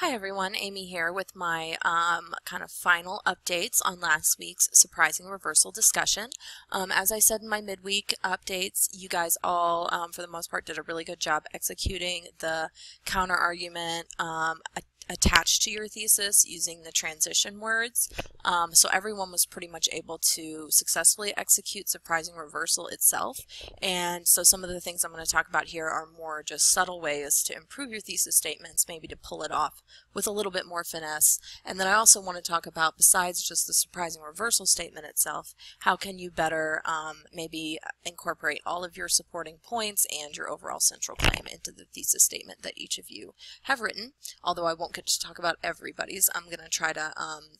Hi everyone, Amy here with my kind of final updates on last week's surprising reversal discussion. As I said in my midweek updates, you guys all, for the most part, did a really good job executing the counter argument attached to your thesis using the transition words. So everyone was pretty much able to successfully execute surprising reversal itself. And so some of the things I'm going to talk about here are more just subtle ways to improve your thesis statements, maybe to pull it off with a little bit more finesse. And then I also want to talk about, besides just the surprising reversal statement itself, how can you better maybe incorporate all of your supporting points and your overall central claim into the thesis statement that each of you have written. Although I won't get to talk about everybody's, I'm going to try to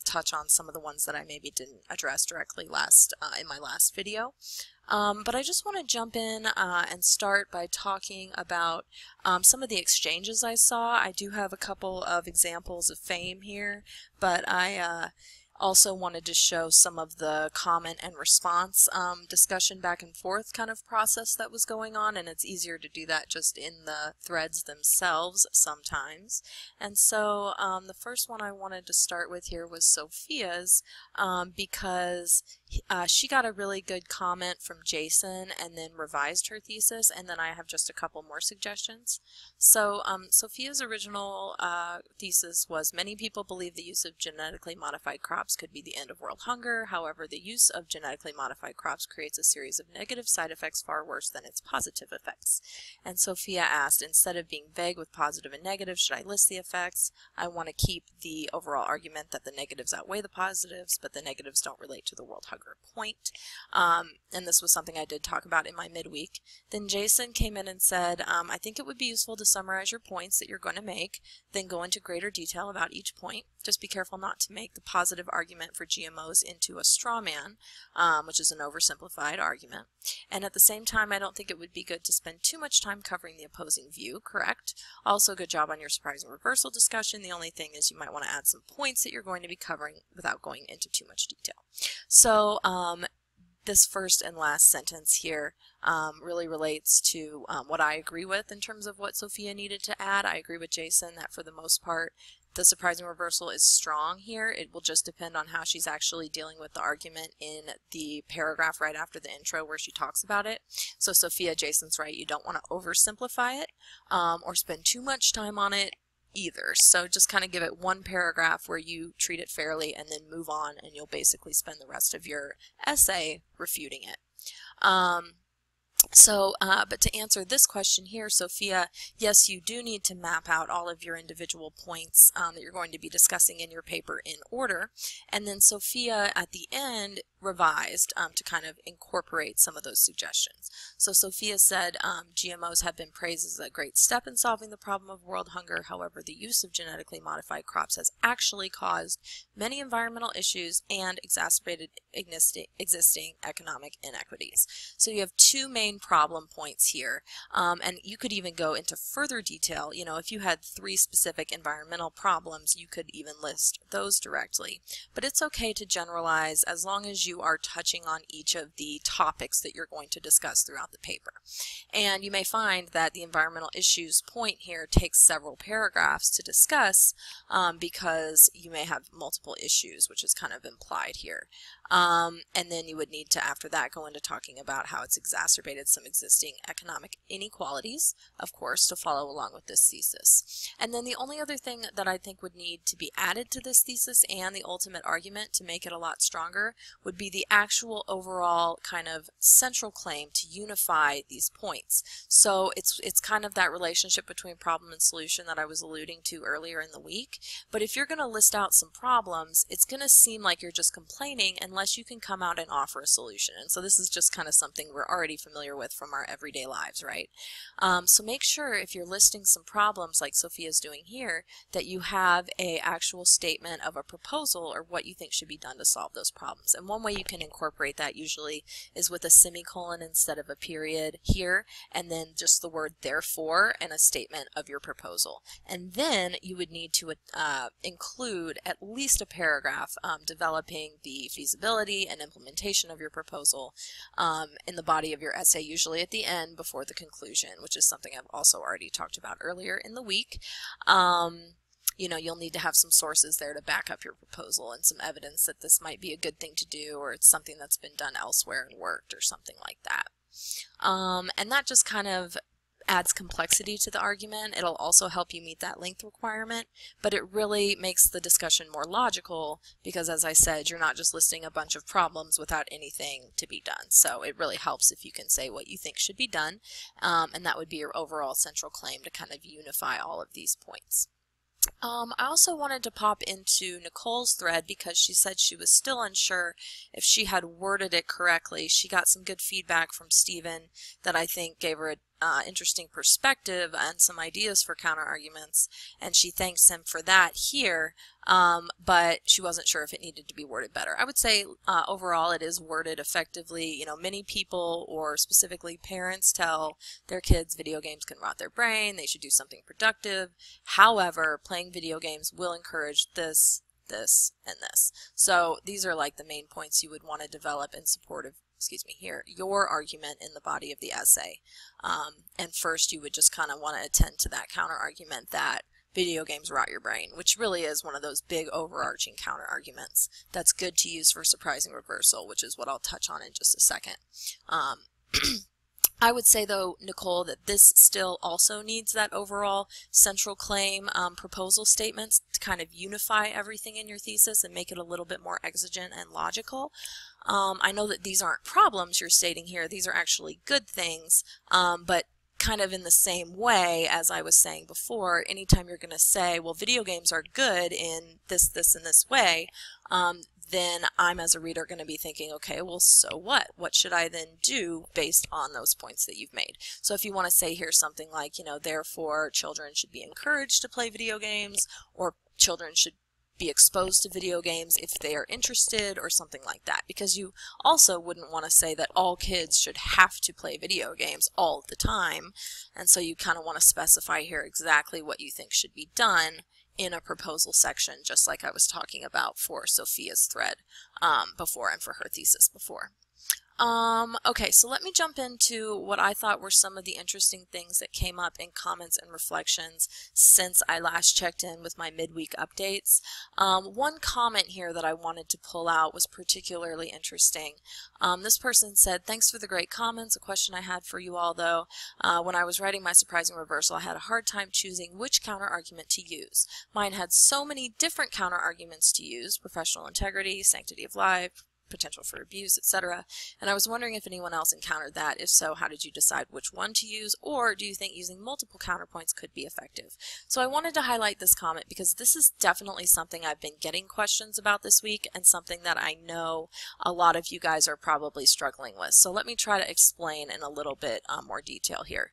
touch on some of the ones that I maybe didn't address directly in my last video. But I just want to jump in and start by talking about some of the exchanges I saw. I do have a couple of examples of fame here, but I also wanted to show some of the comment and response discussion back and forth kind of process that was going on, and it's easier to do that just in the threads themselves sometimes. And so the first one I wanted to start with here was Sophia's, because she got a really good comment from Jason and then revised her thesis, and then I have just a couple more suggestions. So Sophia's original thesis was, many people believe the use of genetically modified crops could be the end of world hunger. However, the use of genetically modified crops creates a series of negative side effects far worse than its positive effects. And Sophia asked, instead of being vague with positive and negative, should I list the effects? I want to keep the overall argument that the negatives outweigh the positives, but the negatives don't relate to the world hunger point. And this was something I did talk about in my midweek. Then Jason came in and said, I think it would be useful to summarize your points that you're going to make, then go into greater detail about each point. Just be careful not to make the positive argument for GMOs into a straw man, which is an oversimplified argument. And at the same time, I don't think it would be good to spend too much time covering the opposing view, correct? Also, good job on your surprising reversal discussion. The only thing is you might want to add some points that you're going to be covering without going into too much detail. So this first and last sentence here really relates to what I agree with in terms of what Sophia needed to add. I agree with Jason that for the most part, the surprising reversal is strong here. It will just depend on how she's actually dealing with the argument in the paragraph right after the intro where she talks about it. So Sophia, Jason's right, you don't want to oversimplify it or spend too much time on it either. So just kind of give it one paragraph where you treat it fairly and then move on, and you'll basically spend the rest of your essay refuting it. But to answer this question here, Sophia, yes, you do need to map out all of your individual points that you're going to be discussing in your paper in order. And then Sophia, at the end, revised to kind of incorporate some of those suggestions. So Sophia said, GMOs have been praised as a great step in solving the problem of world hunger. However, the use of genetically modified crops has actually caused many environmental issues and exacerbated existing economic inequities. So you have two main problem points here, and you could even go into further detail. You know, if you had 3 specific environmental problems, you could even list those directly. But it's okay to generalize as long as you are touching on each of the topics that you're going to discuss throughout the paper. And you may find that the environmental issues point here takes several paragraphs to discuss because you may have multiple issues, which is kind of implied here. And then you would need to, after that, go into talking about how it's exacerbated some existing economic inequalities, of course, to follow along with this thesis. And then the only other thing that I think would need to be added to this thesis and the ultimate argument to make it a lot stronger would be the actual overall kind of central claim to unify these points. So it's kind of that relationship between problem and solution that I was alluding to earlier in the week. But if you're going to list out some problems, it's going to seem like you're just complaining unless you can come out and offer a solution. And so this is just kind of something we're already familiar with from our everyday lives, right? So make sure if you're listing some problems like Sophia's doing here, that you have a actual statement of a proposal or what you think should be done to solve those problems. And one way you can incorporate that usually is with a semicolon instead of a period here, and then just the word therefore and a statement of your proposal. And then you would need to include at least a paragraph developing the feasibility and implementation of your proposal in the body of your essay, usually at the end before the conclusion, which is something I've also already talked about earlier in the week. you know, you'll need to have some sources there to back up your proposal and some evidence that this might be a good thing to do, or it's something that's been done elsewhere and worked, or something like that. And that just kind of adds complexity to the argument. It'll also help you meet that length requirement, but it really makes the discussion more logical because, as I said, you're not just listing a bunch of problems without anything to be done. So it really helps if you can say what you think should be done, and that would be your overall central claim to kind of unify all of these points. I also wanted to pop into Nicole's thread because she said she was still unsure if she had worded it correctly. She got some good feedback from Stephen that I think gave her an interesting perspective and some ideas for counter-arguments, and she thanks him for that here, but she wasn't sure if it needed to be worded better. I would say overall it is worded effectively. You know, many people, or specifically parents, tell their kids video games can rot their brain, they should do something productive. However, playing video games will encourage this, and this. So these are like the main points you would want to develop in support of, your argument in the body of the essay. And first you would just kind of want to attend to that counter argument that video games rot your brain, which really is one of those big overarching counter arguments that's good to use for surprising reversal, which is what I'll touch on in just a second. I would say, though, Nicole, that this still also needs that overall central claim proposal statements to kind of unify everything in your thesis and make it a little bit more exigent and logical. I know that these aren't problems you're stating here. These are actually good things, but kind of in the same way as I was saying before, anytime you're going to say, well, video games are good in this, and this way, then I'm, as a reader, going to be thinking, okay, well, so what? What should I then do based on those points that you've made? So if you want to say here something like, you know, therefore children should be encouraged to play video games, or children should be exposed to video games if they are interested, or something like that, because you also wouldn't want to say that all kids should have to play video games all the time, and so you kind of want to specify here exactly what you think should be done in a proposal section, just like I was talking about for Sophia's thread before and for her thesis before. Okay, so let me jump into what I thought were some of the interesting things that came up in comments and reflections since I last checked in with my midweek updates. One comment here that I wanted to pull out was particularly interesting. This person said, "Thanks for the great comments. A question I had for you all, though. When I was writing my surprising reversal, I had a hard time choosing which counter-argument to use. Mine had so many different counter-arguments to use: professional integrity, sanctity of life, potential for abuse, etc. And I was wondering if anyone else encountered that. If so, how did you decide which one to use, or do you think using multiple counterpoints could be effective?" So I wanted to highlight this comment because this is definitely something I've been getting questions about this week, and something that I know a lot of you guys are probably struggling with. So let me try to explain in a little bit more detail here.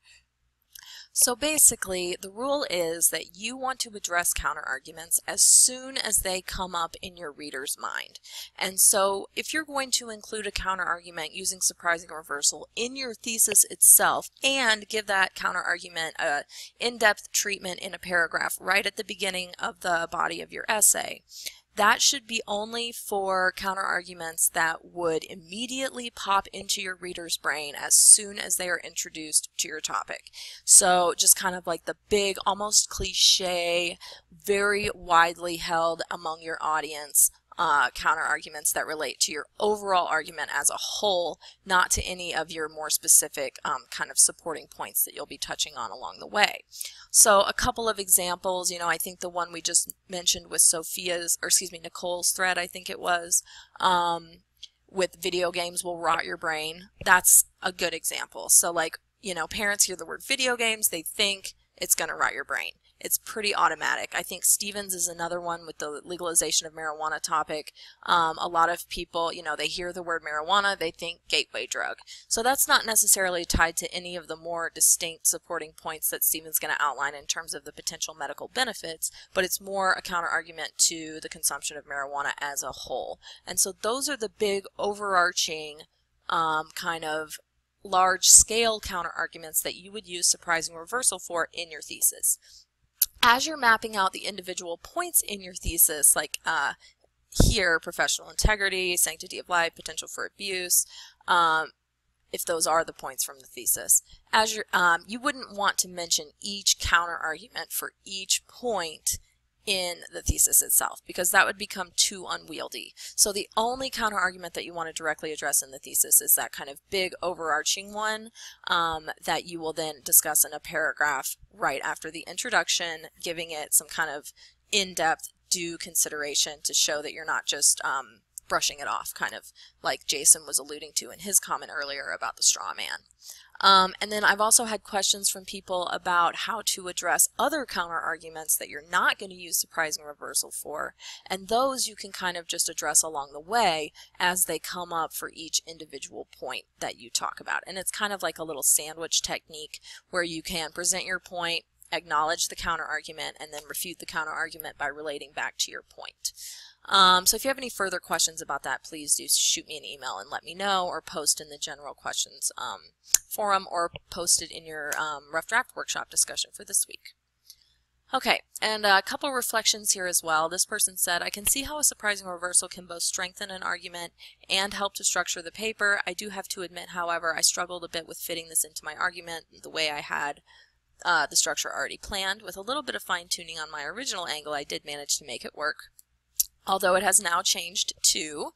So basically, the rule is that you want to address counterarguments as soon as they come up in your reader's mind. And so if you're going to include a counterargument using surprising reversal in your thesis itself and give that counterargument a in-depth treatment in a paragraph right at the beginning of the body of your essay, that should be only for counterarguments that would immediately pop into your reader's brain as soon as they are introduced to your topic. So just kind of like the big, almost cliche, very widely held among your audience counterarguments that relate to your overall argument as a whole, not to any of your more specific kind of supporting points that you'll be touching on along the way. So a couple of examples, you know, I think the one we just mentioned with Nicole's thread, I think it was, with video games will rot your brain. That's a good example. So like, you know, parents hear the word video games, they think it's going to rot your brain. It's pretty automatic. I think Stevens is another one with the legalization of marijuana topic. A lot of people, you know, they hear the word marijuana, they think gateway drug. So that's not necessarily tied to any of the more distinct supporting points that Stevens is going to outline in terms of the potential medical benefits, but it's more a counterargument to the consumption of marijuana as a whole. And so those are the big overarching kind of large-scale counterarguments that you would use surprising reversal for in your thesis. As you're mapping out the individual points in your thesis, like here, professional integrity, sanctity of life, potential for abuse, if those are the points from the thesis, as you're, you wouldn't want to mention each counter-argument for each point in the thesis itself, because that would become too unwieldy. So the only counter argument that you want to directly address in the thesis is that kind of big overarching one that you will then discuss in a paragraph right after the introduction, giving it some kind of in-depth due consideration to show that you're not just brushing it off, kind of like Jason was alluding to in his comment earlier about the straw man. And then I've also had questions from people about how to address other counter arguments that you're not going to use surprising reversal for, and those you can kind of just address along the way as they come up for each individual point that you talk about. And it's kind of like a little sandwich technique where you can present your point, acknowledge the counter argument, and then refute the counter argument by relating back to your point. So if you have any further questions about that, please do shoot me an email and let me know, or post in the general questions forum, or post it in your rough draft workshop discussion for this week. Okay, and a couple reflections here as well. This person said, I can see how a surprising reversal can both strengthen an argument and help to structure the paper. I do have to admit, however, I struggled a bit with fitting this into my argument the way I had the structure already planned. With a little bit of fine-tuning on my original angle, I did manage to make it work, although it has now changed to,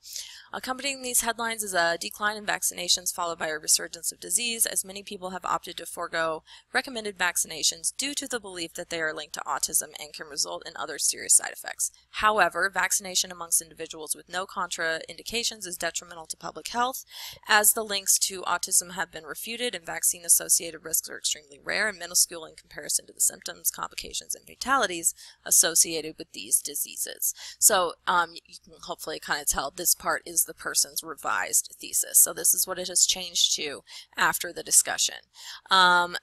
accompanying these headlines is a decline in vaccinations followed by a resurgence of disease, as many people have opted to forego recommended vaccinations due to the belief that they are linked to autism and can result in other serious side effects. However, vaccination amongst individuals with no contraindications is detrimental to public health, as the links to autism have been refuted and vaccine-associated risks are extremely rare and minuscule in comparison to the symptoms, complications, and fatalities associated with these diseases. So you can hopefully kind of tell this part is the person's revised thesis. So this is what it has changed to after the discussion.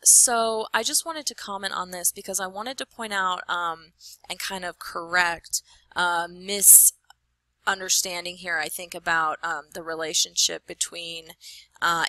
So I just wanted to comment on this because I wanted to point out and kind of correct misunderstanding here, I think, about the relationship between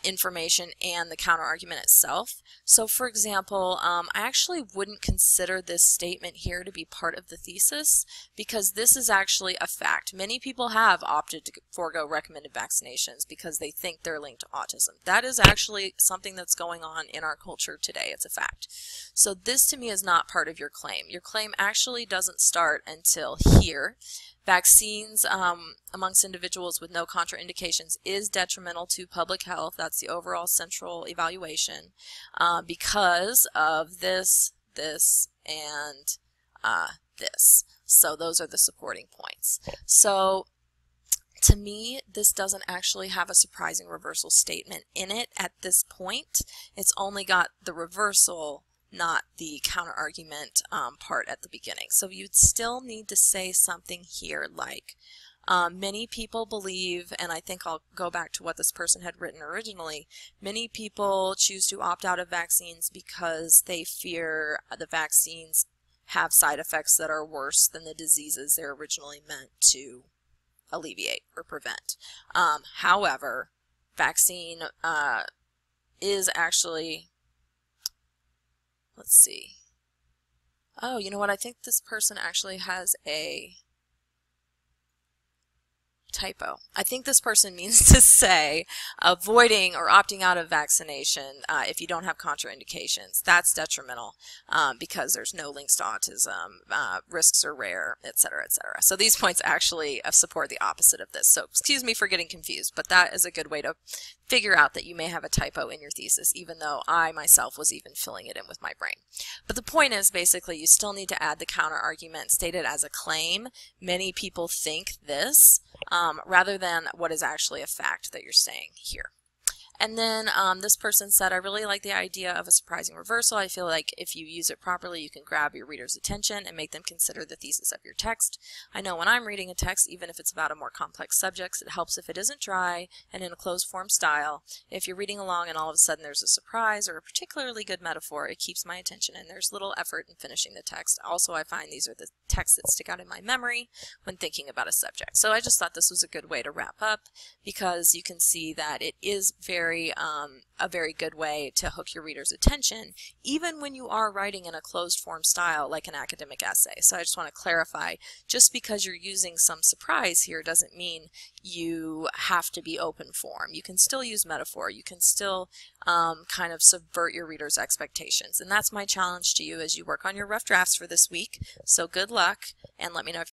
information and the counterargument itself. So for example, I actually wouldn't consider this statement here to be part of the thesis, because this is actually a fact. Many people have opted to forego recommended vaccinations because they think they're linked to autism. That is actually something that's going on in our culture today. It's a fact. So this to me is not part of your claim. Your claim actually doesn't start until here. Vaccines amongst individuals with no contraindications is detrimental to public health. That's the overall central evaluation because of this, and this. So those are the supporting points. So to me, this doesn't actually have a surprising reversal statement in it at this point. It's only got the reversal, not the counter-argument part at the beginning. So you'd still need to say something here like, many people believe, and I think I'll go back to what this person had written originally, many people choose to opt out of vaccines because they fear the vaccines have side effects that are worse than the diseases they're originally meant to alleviate or prevent. However, vaccine is actually, let's see. Oh, you know what? I think this person actually has a typo. I think this person means to say avoiding or opting out of vaccination if you don't have contraindications. That's detrimental because there's no links to autism, risks are rare, etc., etc. So these points actually support the opposite of this. So excuse me for getting confused, but that is a good way to figure out that you may have a typo in your thesis, even though I myself was even filling it in with my brain. But the point is, basically, you still need to add the counter argument stated as a claim. Many people think this rather than what is actually a fact that you're saying here. And then this person said, I really like the idea of a surprising reversal. I feel like if you use it properly, you can grab your reader's attention and make them consider the thesis of your text. I know when I'm reading a text, even if it's about a more complex subject, it helps if it isn't dry and in a closed form style. If you're reading along and all of a sudden there's a surprise or a particularly good metaphor, it keeps my attention and there's little effort in finishing the text. Also, I find these are the texts that stick out in my memory when thinking about a subject. So I just thought this was a good way to wrap up, because you can see that it is very a very good way to hook your reader's attention, even when you are writing in a closed form style like an academic essay. So I just want to clarify, just because you're using some surprise here doesn't mean you have to be open form. You can still use metaphor. You can still kind of subvert your reader's expectations. And that's my challenge to you as you work on your rough drafts for this week. So good luck, and let me know if